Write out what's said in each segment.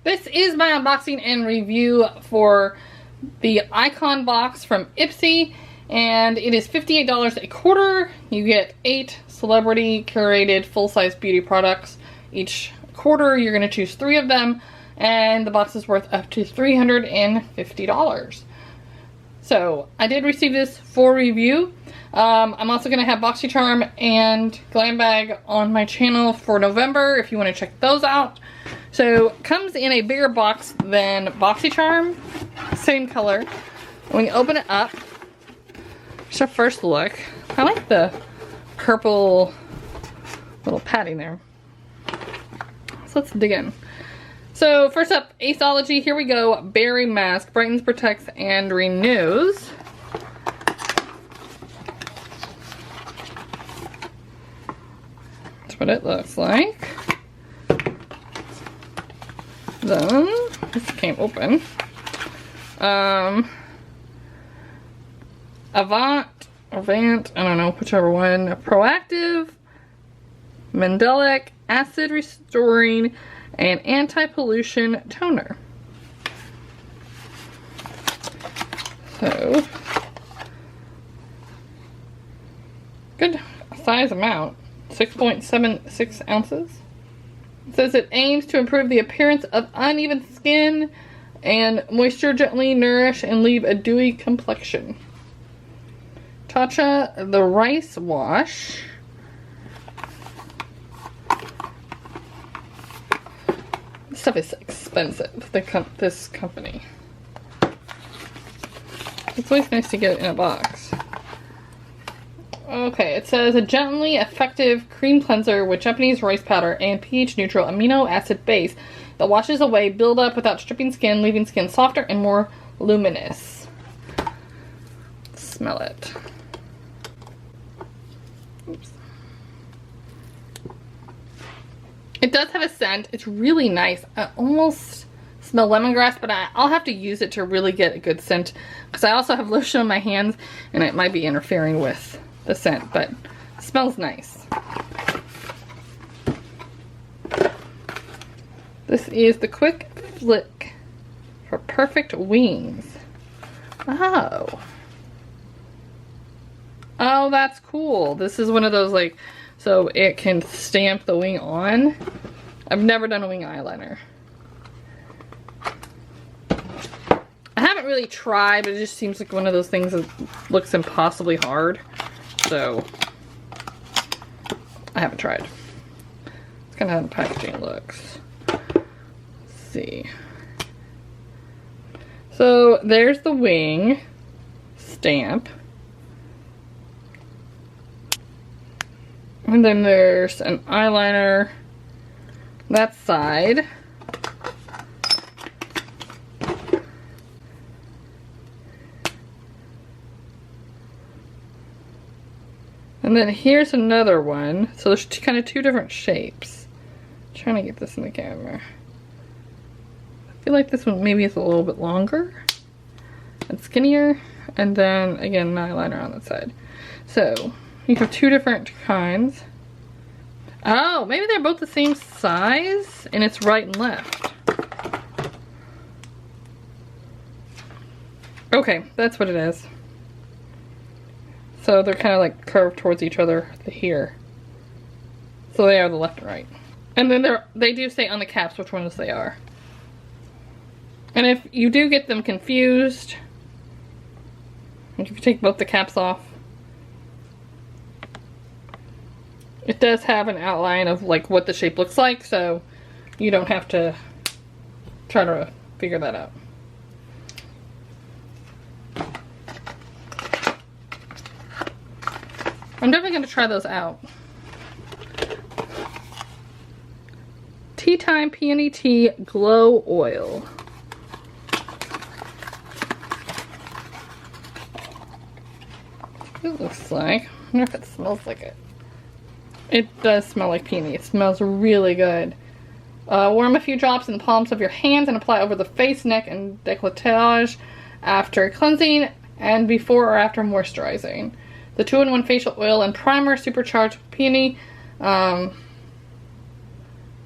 This is my unboxing and review for the Icon box from Ipsy, and it is $58 a quarter. You get 8 celebrity curated full-size beauty products each quarter. You're going to choose 3 of them, and the box is worth up to $350. So I did receive this for review. I'm also going to have Boxycharm and Glam bag on my channel for November if you want to check those out. So it comes in a bigger box than Boxycharm, same color. When you open it up, just a first look. I like the purple little padding there. So let's dig in. So first up, Aceology, here we go. Berry Mask, brightens, protects, and renews. That's what it looks like. Then, this can't open. Avant, I don't know, whichever one. Proactive, Mandelic, acid restoring, and anti-pollution toner. So, good size amount, 6.76 ounces. It says it aims to improve the appearance of uneven skin and moisture, gently nourish and leave a dewy complexion. Tatcha, the rice wash. This stuff is expensive, this company. It's always nice to get it in a box. Okay, it says a gently effective cream cleanser with Japanese rice powder and pH neutral amino acid base that washes away buildup without stripping skin, leaving skin softer and more luminous. Smell it. Oops. It does have a scent. It's really nice. I almost smell lemongrass, but I'll have to use it to really get a good scent because I also have lotion on my hands and it might be interfering with the scent, but it smells nice. This is the Quick Flick for perfect wings. Oh, that's cool. This is one of those, like, so it can stamp the wing on. I've never done a wing eyeliner. I haven't really tried, but it just seems like one of those things that looks impossibly hard. So, I haven't tried. It's kind of how the packaging looks. Let's see. So, there's the wing stamp. And then there's an eyeliner that side. And then here's another one. So there's kind of 2 different shapes. I'm trying to get this in the camera. I feel like this one maybe is a little bit longer and skinnier. And then again, an eyeliner on that side. So you have 2 different kinds. Oh, maybe they're both the same size and it's right and left. Okay, that's what it is. So they're kind of like curved towards each other here. So they are the left and right. And then they do say on the caps which ones they are. And if you do get them confused, if you take both the caps off, it does have an outline of like what the shape looks like, so you don't have to try to figure that out. I'm definitely going to try those out. Tea Time Peony Tea Glow Oil. It looks like. I wonder if it smells like it. It does smell like peony. It smells really good. Warm a few drops in the palms of your hands and apply over the face, neck, and décolletage after cleansing and before or after moisturizing. The 2-in-1 facial oil and primer supercharged with peony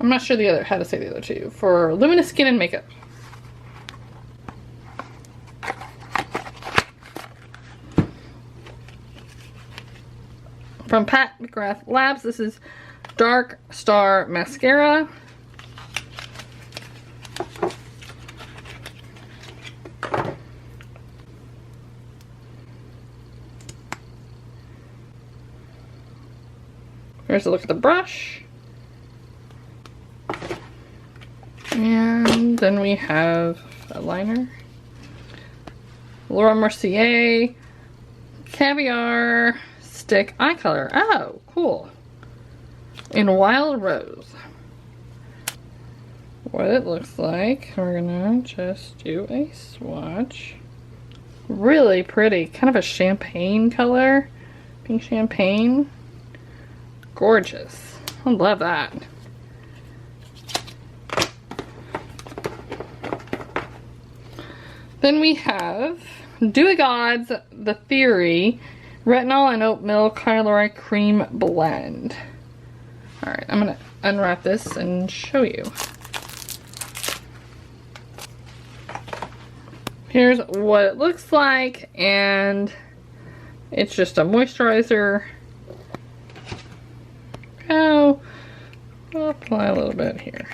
I'm not sure how to say the other two. For Luminous Skin and Makeup. From Pat McGrath Labs, this is Dark Star Mascara. Here's a look at the brush. And then we have a liner. Laura Mercier Caviar Stick Eye Color. Oh, cool. In Wild Rose. What it looks like. We're gonna just do a swatch. Really pretty. Kind of a champagne color. Pink champagne. Gorgeous. I love that. Then we have Dewy Gods The Theory Retinol and Oat Milk Hyaluronic Cream Blend. Alright, I'm going to unwrap this and show you. Here's what it looks like, and it's just a moisturizer. Oh, I'll apply a little bit here.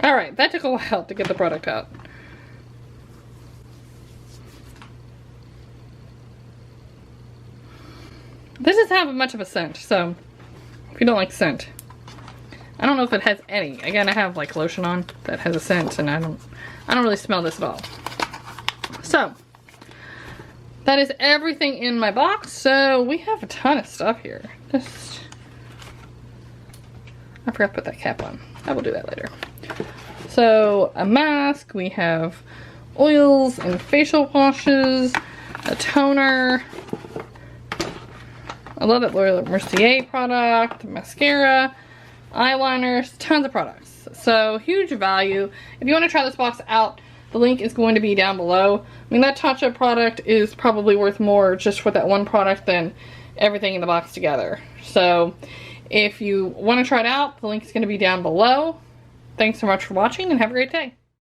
Alright, that took a while to get the product out. This doesn't have much of a scent, so if you don't like scent. I don't know if it has any. Again, I have like lotion on that has a scent, and I don't really smell this at all. So that is everything in my box. So we have a ton of stuff here. I forgot to put that cap on. I will do that later. So a mask, we have oils and facial washes, a toner. I love that Laura Mercier product, mascara, eyeliners, tons of products. So huge value. If you want to try this box out, the link is going to be down below. I mean, that touch-up product is probably worth more just for that one product than everything in the box together. So if you want to try it out, the link is going to be down below. Thanks so much for watching and have a great day.